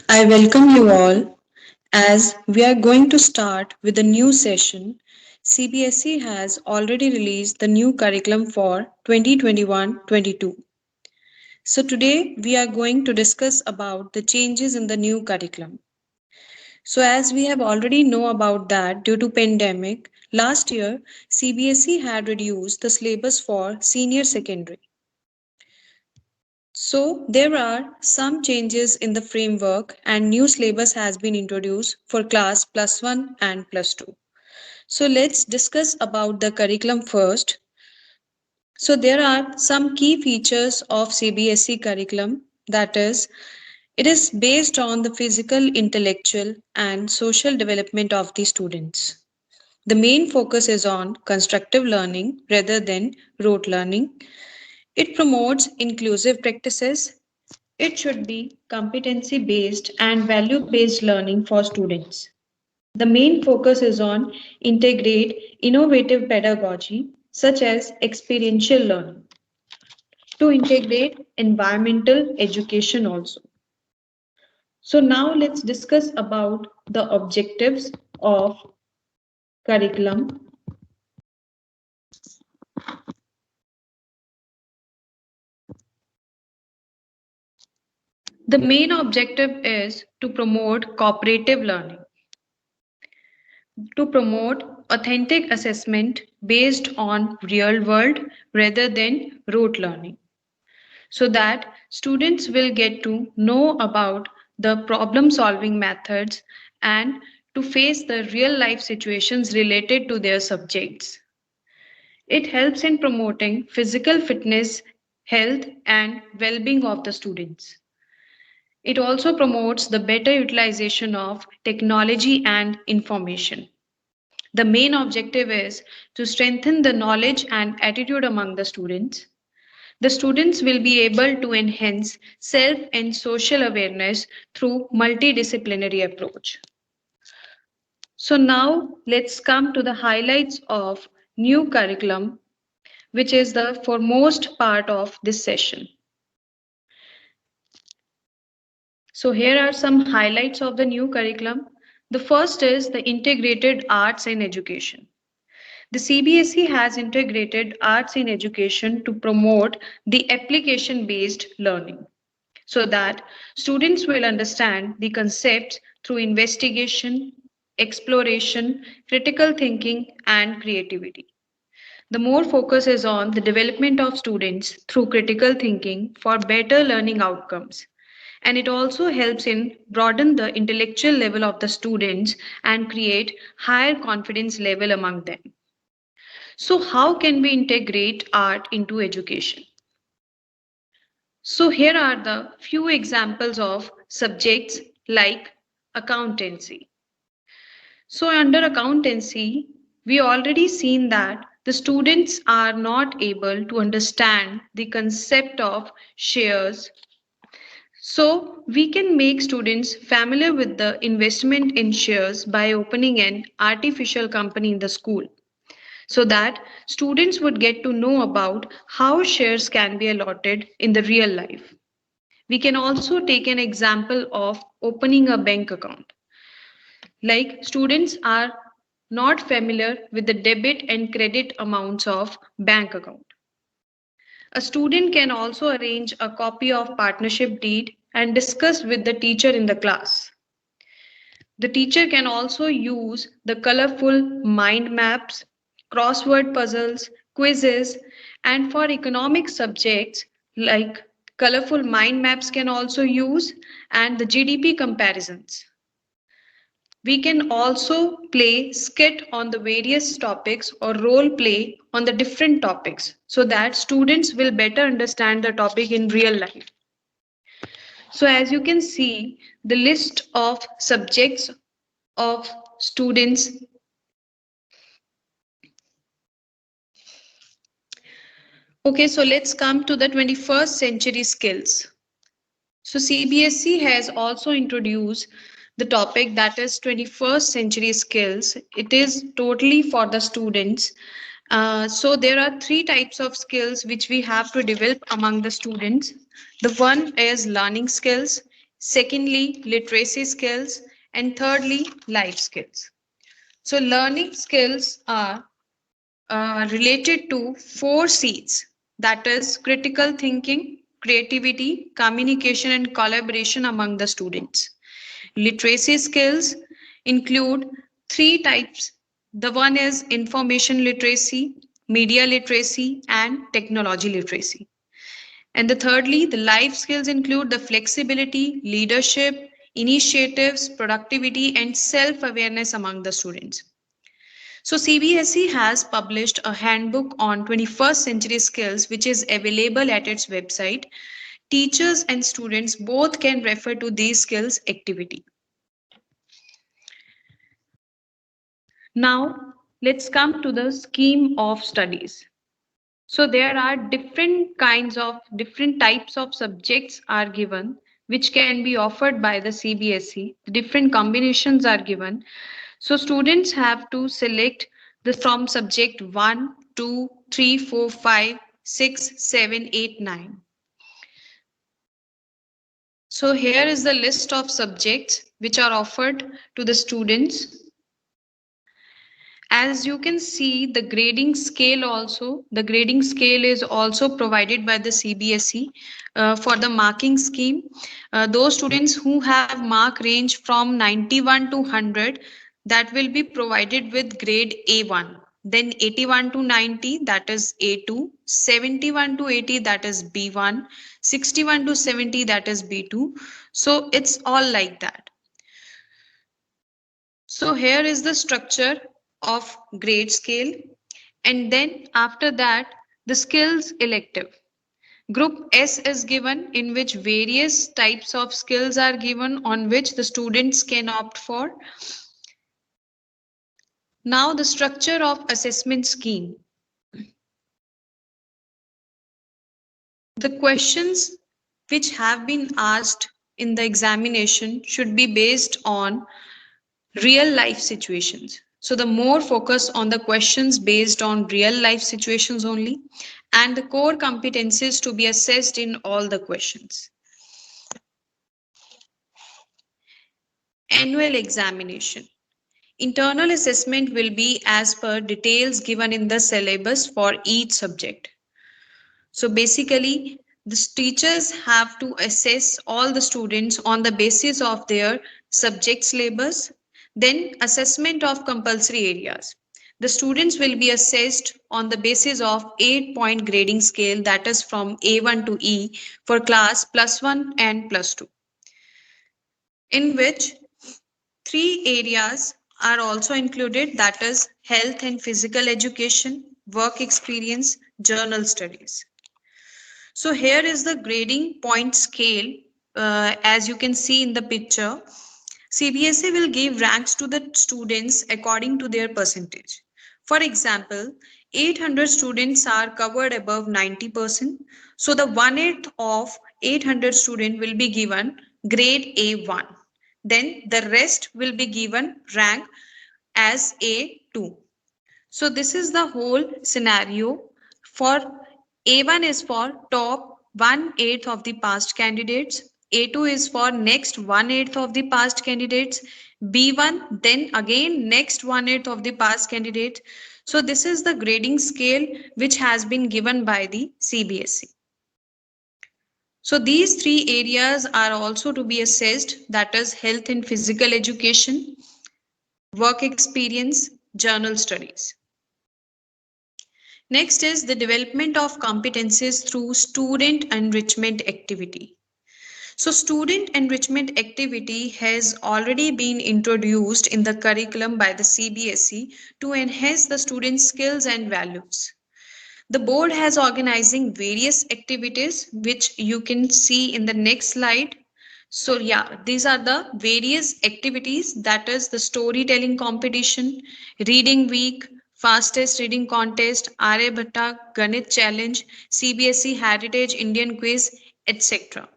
I welcome you all. As we are going to start with a new session, CBSE has already released the new curriculum for 2021-22. So today we are going to discuss about the changes in the new curriculum. So as we have already know about that due to pandemic, last year CBSE had reduced the syllabus for senior secondary. So there are some changes in the framework and new syllabus has been introduced for class plus 1 and plus 2. So let's discuss about the curriculum first. So there are some key features of CBSE curriculum, that is it is based on the physical, intellectual and social development of the students. The main focus is on constructive learning rather than rote learning. It promotes inclusive practices. It should be competency based and value based learning for students. The main focus is on integrate innovative pedagogy such as experiential learning to integrate environmental education also. So now let's discuss about the objectives of curriculum. The main objective is to promote cooperative learning, to promote authentic assessment based on real world rather than rote learning, so that students will get to know about the problem solving methods and to face the real life situations related to their subjects. It helps in promoting physical fitness, health and well-being of the students. It also promotes the better utilization of technology and information. The main objective is to strengthen the knowledge and attitude among the students. The students will be able to enhance self and social awareness through multidisciplinary approach. So now let's come to the highlights of new curriculum, which is the foremost part of this session. So here are some highlights of the new curriculum. The first is the integrated arts in education. The CBSE has integrated arts in education to promote the application based learning so that students will understand the concepts through investigation, exploration, critical thinking, and creativity. The more focus is on the development of students through critical thinking for better learning outcomes. And it also helps in broaden the intellectual level of the students and create higher confidence level among them. So how can we integrate art into education? So here are the few examples of subjects like accountancy. So under accountancy, we already seen that the students are not able to understand the concept of shares. So we can make students familiar with the investment in shares by opening an artificial company in the school so that students would get to know about how shares can be allotted in the real life. We can also take an example of opening a bank account. Like students are not familiar with the debit and credit amounts of bank account. A student can also arrange a copy of partnership deed and discuss with the teacher in the class. The teacher can also use the colorful mind maps, crossword puzzles, quizzes, and for economic subjects like colorful mind maps can also use and the GDP comparisons. We can also play skit on the various topics or role play on the different topics so that students will better understand the topic in real life. So as you can see, the list of subjects of students. Okay, so let's come to the 21st century skills. So CBSE has also introduced the topic that is 21st century skills. It is totally for the students. So there are three types of skills which we have to develop among the students. The one is learning skills. Secondly, literacy skills. And thirdly, life skills. So learning skills are related to four C's, that is critical thinking, creativity, communication, and collaboration among the students. Literacy skills include three types. The one is information literacy, media literacy, and technology literacy. And the thirdly, the life skills include the flexibility, leadership, initiatives, productivity, and self awareness among the students. So, CBSE has published a handbook on 21st century skills, which is available at its website. Teachers and students both can refer to these skills activity. Now, let's come to the scheme of studies. So there are different types of subjects are given which can be offered by the CBSE. Different combinations are given. So students have to select the from subject 1, 2, 3, 4, 5, 6, 7, 8, 9. So here is the list of subjects which are offered to the students. As you can see, the grading scale is also provided by the CBSE for the marking scheme. Those students who have mark range from 91 to 100, that will be provided with grade A1. Then 81 to 90, that is A2, 71 to 80, that is B1, 61 to 70, that is B2. So it's all like that. So here is the structure of grade scale, and then after that the skills elective. Group S is given, in which various types of skills are given on which the students can opt for. Now the structure of assessment scheme. The questions which have been asked in the examination should be based on real life situations. So the more focus on the questions based on real life situations only, and the core competencies to be assessed in all the questions. Annual examination. Internal assessment will be as per details given in the syllabus for each subject. So basically, the teachers have to assess all the students on the basis of their subject syllabus. Then assessment of compulsory areas. The students will be assessed on the basis of 8-point grading scale, that is from A1 to E for class +1 and +2, in which three areas are also included, that is health and physical education, work experience, journal studies. So here is the grading point scale. As you can see in the picture, CBSE will give ranks to the students according to their percentage. For example, 800 students are covered above 90%. So the 1/8 of 800 students will be given grade A1. Then the rest will be given rank as A2. So this is the whole scenario. For A1 is for top 1/8 of the past candidates. A2 is for next 1/8 of the past candidates. B1 then again next 1/8 of the past candidates. So this is the grading scale which has been given by the CBSE. So these three areas are also to be assessed, that is health and physical education, work experience, journal studies. Next is the development of competencies through student enrichment activity. So student enrichment activity has already been introduced in the curriculum by the CBSE to enhance the students' skills and values. The board has organizing various activities which you can see in the next slide. So yeah, these are the various activities, that is the storytelling competition, reading week, fastest reading contest, Aryabhatta Ganit challenge, CBSE Heritage Indian quiz, etc.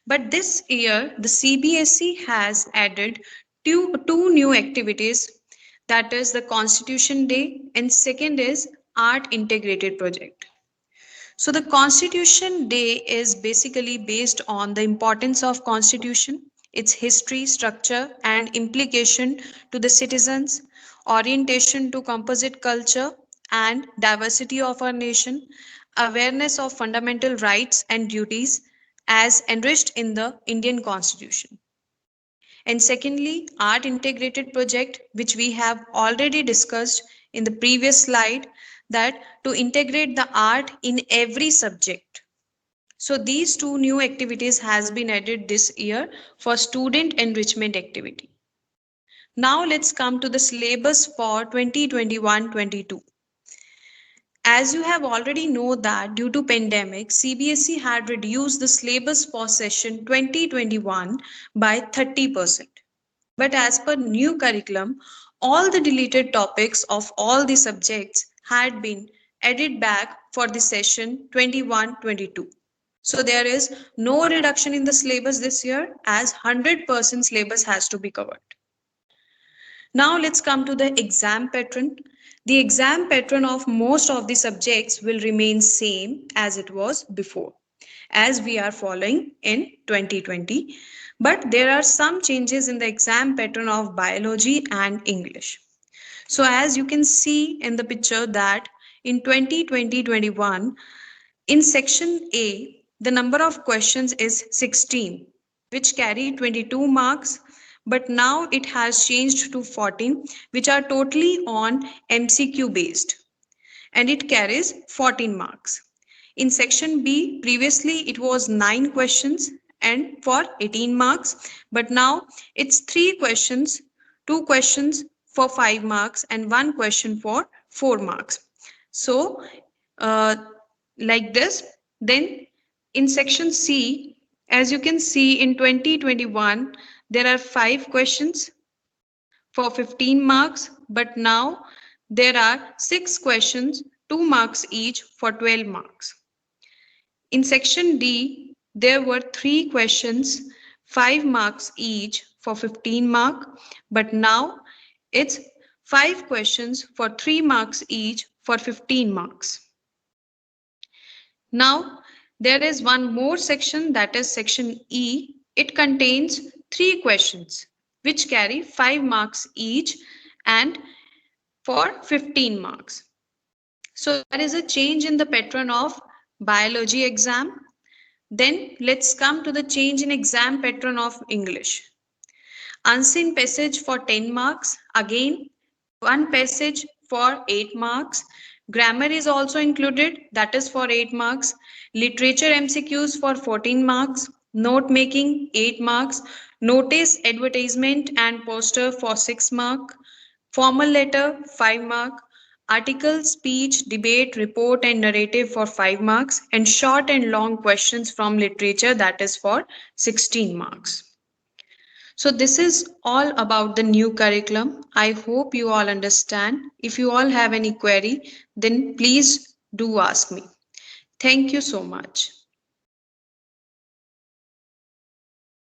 But this year the CBSE has added two new activities, that is the Constitution Day and second is Art Integrated Project. So the Constitution Day is basically based on the importance of Constitution, its history, structure and implication to the citizens, orientation to composite culture and diversity of our nation, awareness of fundamental rights and duties as enriched in the Indian Constitution. And secondly, art integrated project, which we have already discussed in the previous slide, that to integrate the art in every subject. So these two new activities has been added this year for student enrichment activity. Now let's come to the syllabus for 2021-22. As you have already know that due to pandemic, CBSE had reduced the syllabus for session 2021 by 30%. But as per new curriculum, all the deleted topics of all the subjects had been added back for the session 21-22. So there is no reduction in the syllabus this year as 100% syllabus has to be covered. Now let's come to the exam pattern. The exam pattern of most of the subjects will remain same as it was before, as we are following in 2020. But there are some changes in the exam pattern of biology and English. So as you can see in the picture that in 2020-21, in section A, the number of questions is 16, which carry 22 marks, but now it has changed to 14, which are totally on MCQ based, and it carries 14 marks. In section B, previously it was 9 questions and for 18 marks, but now it's 3 questions, 2 questions for 5 marks, and 1 question for 4 marks. So, uh, like this. Then in section C, as you can see in 2021, there are 5 questions for 15 marks, but now there are 6 questions, 2 marks each for 12 marks. In section D, there were 3 questions, 5 marks each for 15 mark, but now it's 5 questions for 3 marks each for 15 marks. Now, there is one more section, that is section E. It contains 3 questions which carry 5 marks each and for 15 marks. So there is a change in the pattern of biology exam. Then let's come to the change in exam pattern of English. Unseen passage for 10 marks. Again, one passage for 8 marks. Grammar is also included, that is for 8 marks. Literature MCQs for 14 marks. Note making 8 marks. Notice, advertisement and poster for 6 mark. Formal letter 5 mark. Article, speech, debate, report and narrative for 5 marks, and short and long questions from literature, that is for 16 marks. So this is all about the new curriculum. I hope you all understand. If you all have any query, then please do ask me. Thank you so much.